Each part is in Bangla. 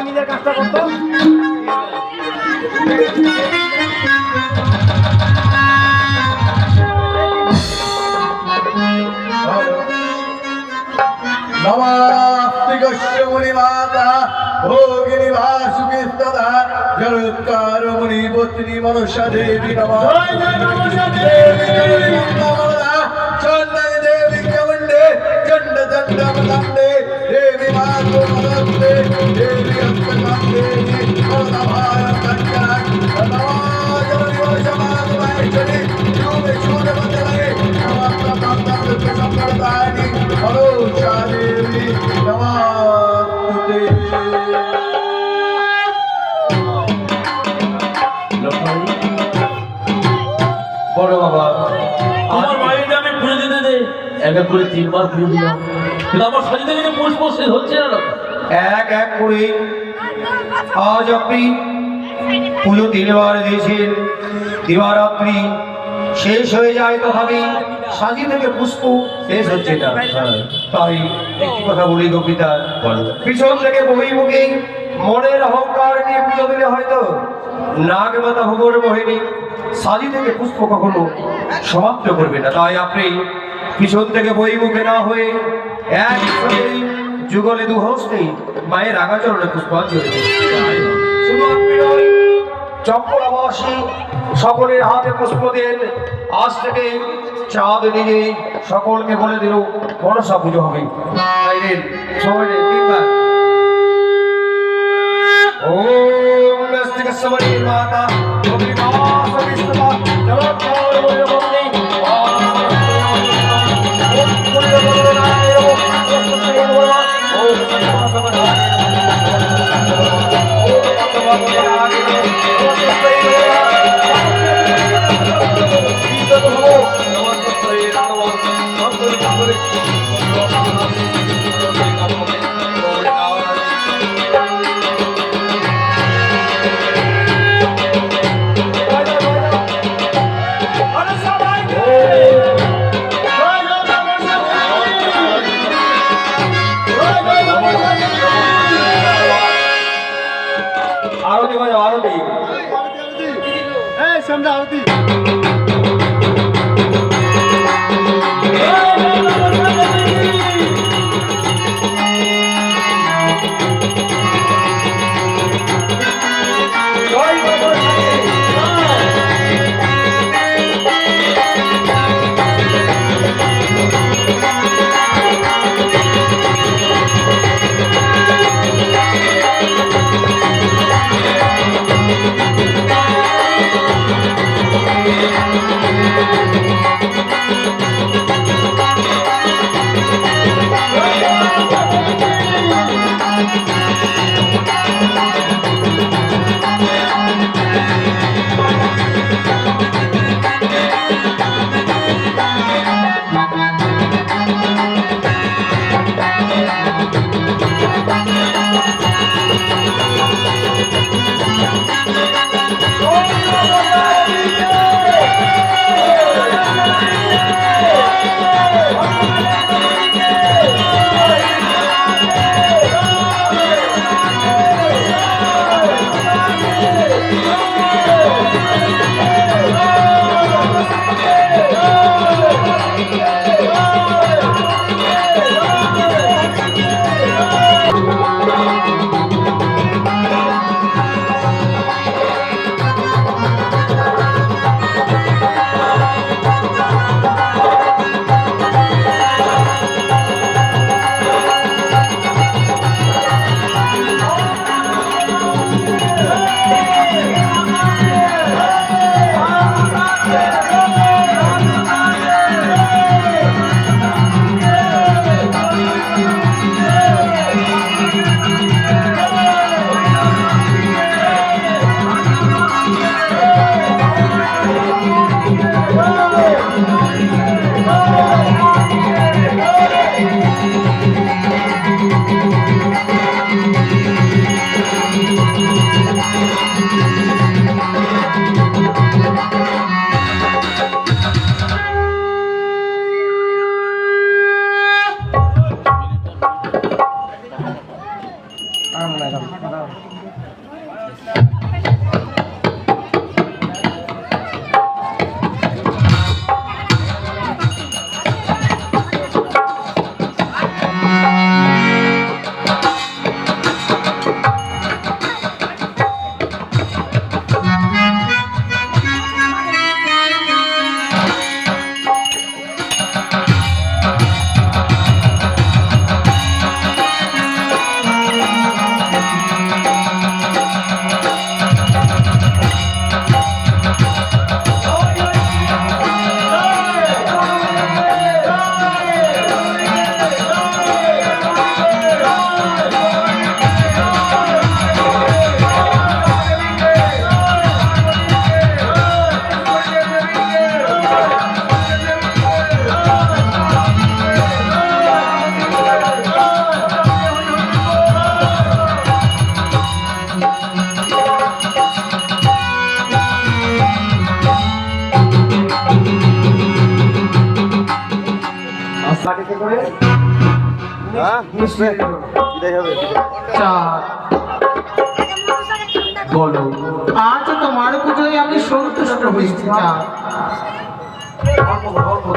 নিজের কাজটা করতো नमस्ते मुनिमाता भोगिनी वासुकिस्तदा जलोत्कार मुनिपुत्री मनुष्य देवी नमः चंदन देवी चमुंडे चंड चंड मदंडे देवी मातु मदंडे देवी अस्मदंडे नमः कंचन नमः जलनि वर्षमान वायुजनि शूभे शूभ मंगले नमः तत्तत्त संप्रदायनि मनुष्य देवी नमस्ते বড় বাবা আমার বাড়িটা আমি খুলে দিতে দে এক এক করে 3 বার খুলে দিলাম কিন্তু আমার সাজিতে কিন্তু পুষ্প শেষ হচ্ছে না এক এক করে আজ আপনি পুজো 3 বার দিয়েছেন দিবারাত্রি শেষ হয়ে যায় তো ভাবি সাজি থেকে পুষ্প শেষ হচ্ছে না তাই একটি কথা বলি গোপিতা পিছন থেকে বহির্মুখী মনের অহংকার নিয়ে পুজো দিলে হয়তো নাগমাতা ভোগর মোহিনী সাজি থেকে পুষ্প কখনো সমাপ্ত করবে না তাই আপনি পিছন থেকে বহির্মুখে না হয়ে এক যুগলে দুহস্তে মায়ের আগাচরণে পুষ্পাঞ্জলি শুধু আপনি নয় চম্পলাবাসী সকলের হাতে পুষ্প দেন আজ থেকে চাঁদ নিয়ে সকলকে বলে দিল মনসা পুজো হবে তাই দেন সবাই দেন 3 বার ওম নমস্তে মাতা ভগবান বিষ্ণু জগৎকার বন্দে आरती बजाओ आरती समझा आरती Thank you. বাটিতে করে বলো আজ তোমার পুজোয় আমি সন্তুষ্ট হয়েছি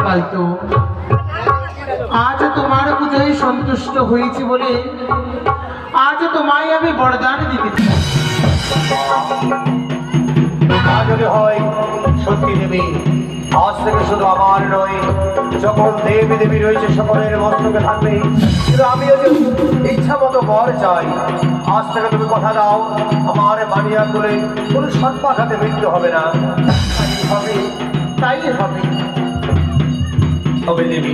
কাল তো আজ তোমার পুজোয় সন্তুষ্ট হয়েছি বলে আজ তোমায় আমি বরদান দিতে চাই। যদি হয় সত্যি দেবী আজ থেকে শুধু আমার নয় যখন দেবী দেবী রয়েছে সকলের মস্তকে থাকবে, কিন্তু আমিও যে ইচ্ছা মতো বর চাই। আজ থেকে তুমি কথা দাও আমার বানিয়া তুলে কোনো সৎপাঘাতে মৃত্যু হবে না। তাই হবে তবে দেবী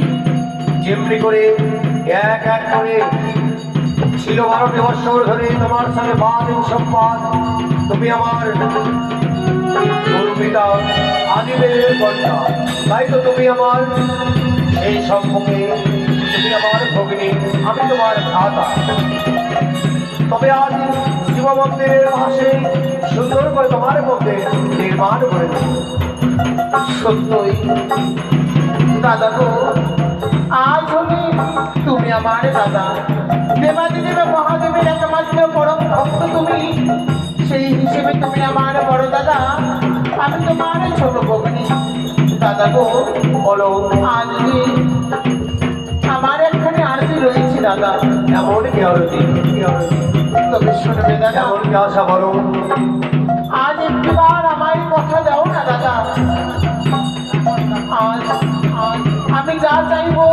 যেমনি করে এক এক করে ছিল 12টি বৎসর ধরে তোমার সাথে বাদ সম্পাদ, তুমি আমার পিতা আদিবের কন্যা, তাই তো তুমি আমার এই সম্পর্কে তুমি আমার ভগিনী, আমি তোমার ভ্রাতা। তবে আজ শিব মন্দিরের পাশে সুন্দর করে তোমার মধ্যে নির্মাণ করে দেব। সত্যই দাদা গো, আজ হলে তুমি আমার দাদা, দেবাদিদেব মহাদেবের একমাত্র পরম ভক্ত তুমি, সেই হিসেবে তুমি আমার বড় দাদা, আমি তোমার ছোট ভগ্নী। দাদা গো বলো আজ যে আমার একখানে আরতি রয়েছে দাদা। এমন কি আরতি? তবে শুনবে দাদা, এমন কি আশা বলো? আজ একবার আমার কথা দাও না দাদা। আজ আমি যা চাইবো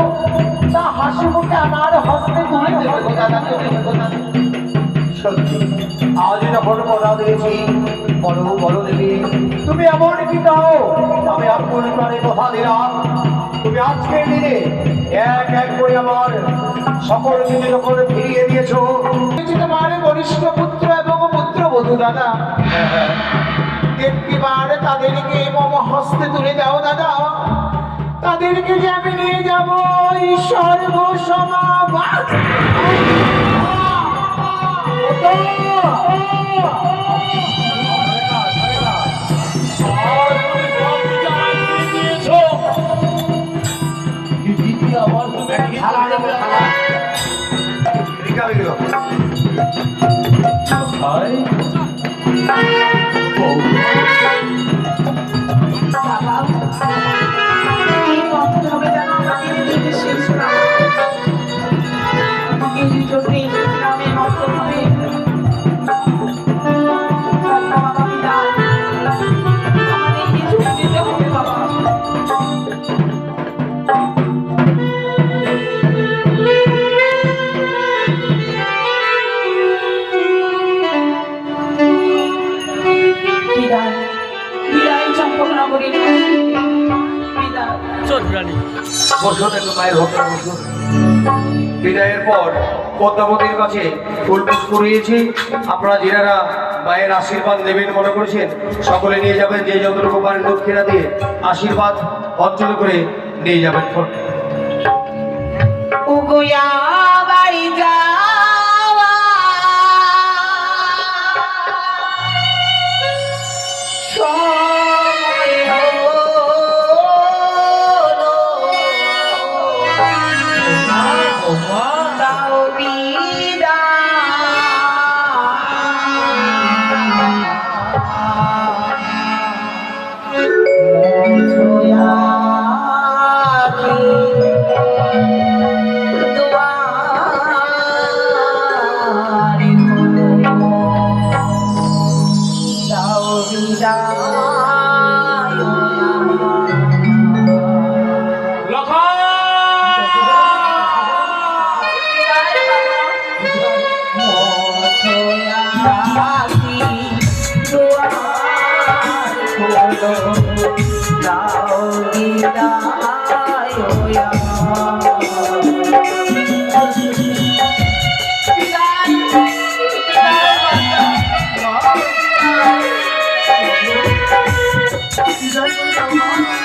তা হাসি মুখে আমার হস্তে তুলে দেবো দাদা। সত্যি আজ যখন কথা দিয়েছি বলো বলো দেবী তুমি এমন কি দাও? আমি আপন প্রাণে কথা দিলাম তুমি আজকের দিনে এক এক করে আমার সকল কিছু যখন ফিরিয়ে দিয়েছো, তোমার বরিষ্ঠ পুত্র এবং পুত্রবধূ দাদা, একটিবার তাদেরকে মম হস্তে তুলে দাও দাদা। তাদেরকে যে আমি নিয়ে যাব সর্বসমাবাদ। বিদায়ের পর পদ্মাবতীর কাছে ফুলপুষ করিয়েছি। আপনারা যারা মায়ের আশীর্বাদ নেবেন মনে করেছেন সকলে নিয়ে যাবেন, যে যতটুকু পারেন দক্ষিণা দিয়ে আশীর্বাদ অঞ্চল করে নিয়ে যাবেন। Thank you.